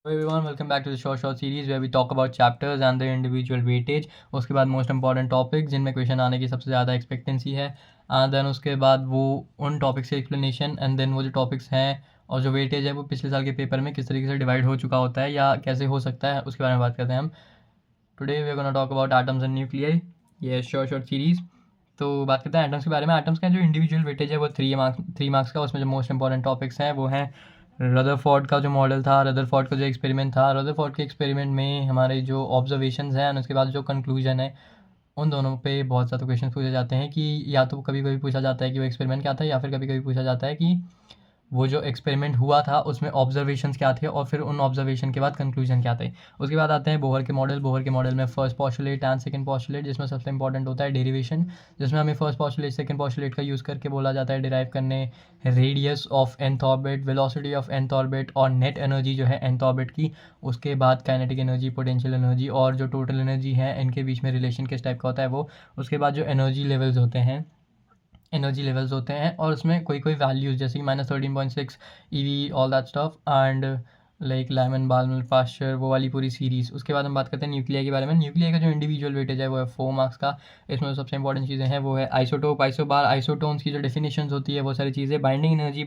Hello everyone, welcome back to the short series where we talk about chapters and their individual weightage. उसके बाद most important topics जिनमें question आने की सबसे ज़्यादा एक्सपेक्टेंसी है, एंड देन उसके बाद वो उन टॉपिक्स से एक्सप्लेनेशन, एंड देन वो जो टॉपिक्स हैं और जो वेटेज है वो पिछले साल के पेपर में किस तरीके से डिवाइड हो चुका होता है या कैसे हो सकता है, उसके बारे में बात करते हैं हम. Today we are gonna talk about atoms and nuclei. ये शॉर्ट सीरीज़. तो बात करते हैं एटम्स के बारे में. एटम्स का जो इंडिविजुअल वेटेज है वो 3 मार्क्स का. उसमें जो मोस्ट इंपॉर्टेंट टॉपिक्स हैं वो हैं रदरफोर्ड का जो मॉडल था, रदरफोर्ड का जो एक्सपेरिमेंट था. रदरफोर्ड के एक्सपेरिमेंट में हमारे जो ऑब्जर्वेशंस हैं और उसके बाद जो कंक्लूजन है, उन दोनों पे बहुत ज़्यादा क्वेश्चन पूछे जाते हैं कि या तो कभी कभी पूछा जाता है कि वो एक्सपेरिमेंट क्या था, या फिर कभी कभी पूछा जाता है कि वो जो एक्सपेरिमेंट हुआ था उसमें ऑब्जर्वेशंस क्या थे और फिर उन ऑब्जर्वेशन के बाद कंक्लूजन क्या थे. उसके बाद आते हैं बोहर के मॉडल. बोहर के मॉडल में first postulate and second postulate, जिसमें सबसे इंपॉर्टेंट होता है डेरिवेशन, जिसमें हमें फर्स्ट पॉस्टुलेट सेकंड पॉस्टुलेट का यूज़ करके बोला जाता है डिराइव करने radius of nth orbit, velocity of nth orbit और नेट एनर्जी जो है nth ऑर्बिट की. उसके बाद काइनेटिक एनर्जी, पोटेंशियल एनर्जी और जो टोटल एनर्जी है, इनके बीच में रिलेशन किस टाइप का होता है वो. उसके बाद जो एनर्जी लेवल्स होते हैं और उसमें कोई कोई वैल्यूज़ जैसे कि -13.6 EV, all that stuff, and like Lyman Balmer Paschen, वो वाली पूरी सीरीज़. उसके बाद हम बात करते हैं न्यूक्लियाई के बारे में. न्यूक्लियाई का जो इंडिविजुअल वेटेज है वो है 4 मार्क्स का. इसमें जो सबसे इंपॉर्टेंट चीज़ें हैं वो है आइसोटोप, आइसोबार, आइसोटोन्स की जो डेफिनेशंस होती है वो सारी चीज़ें, binding energy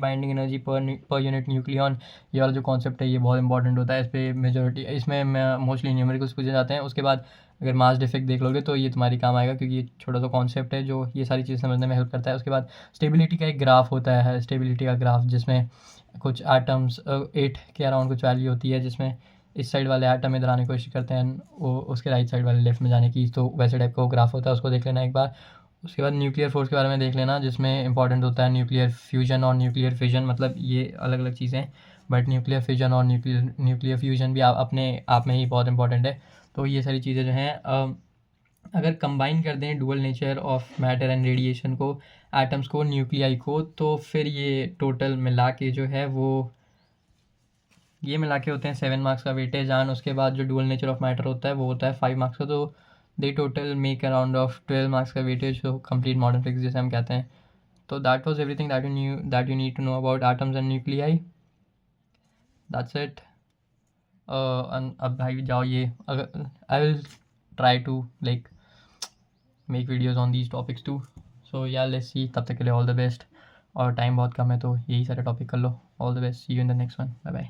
per unit nucleon, ये वाला जो कॉन्सेप्ट है ये बहुत इंपॉर्टेंट होता है. इस पर मेजोरिटी, इसमें मोस्टली न्यूमेरिकल्स पूछे जाते हैं. उसके बाद अगर मास डिफेक्ट देख लोगे तो ये तुम्हारी काम आएगा, क्योंकि ये छोटा सा कॉन्सेप्ट है जो ये सारी चीज़ें समझने में हेल्प करता है. उसके बाद स्टेबिलिटी का एक ग्राफ होता है, स्टेबिलिटी का ग्राफ, जिसमें कुछ एटम्स 8 के अराउंड कुछ वैल्यू होती है, जिसमें इस साइड वाले एटम इधर आने की कोशिश करते हैं, वो उसके राइट साइड वाले लेफ्ट में जाने की. तो वैसे टाइप का वो ग्राफ होता है, उसको देख लेना एक बार. उसके बाद न्यूक्लियर फोर्स के बारे में देख लेना, जिसमें इंपॉर्टेंट होता है न्यूक्लियर फ्यूजन और न्यूक्लियर फिजन. मतलब ये अलग अलग चीज़ें हैं, बट न्यूक्लियर फिजन और न्यूक्लियर फ्यूजन भी अपने आप में ही बहुत इंपॉर्टेंट है. तो ये सारी चीज़ें जो हैं, अगर कंबाइन कर दें dual nature of matter and radiation को, एटम्स को, न्यूक्लियाई को, तो फिर ये टोटल मिला के जो है वो ये मिला के होते हैं 7 मार्क्स का वेटेज. एंड उसके बाद जो डुअल नेचर ऑफ मैटर होता है वो होता है 5 मार्क्स का. तो they total make around of 12 marks का वेटेज, तो कंप्लीट मॉडर्न फिजिक्स जिसे हम कहते हैं. तो that was everything that you need to know about atoms and nuclei. That's it. अब भाई जाओ, ये अगर I will try to like make videos on these topics too. So yeah, let's see. तब तक के लिए all the best. और टाइम बहुत कम है तो यही सारे टॉपिक कर लो. All the best. See you in the next one. Bye bye.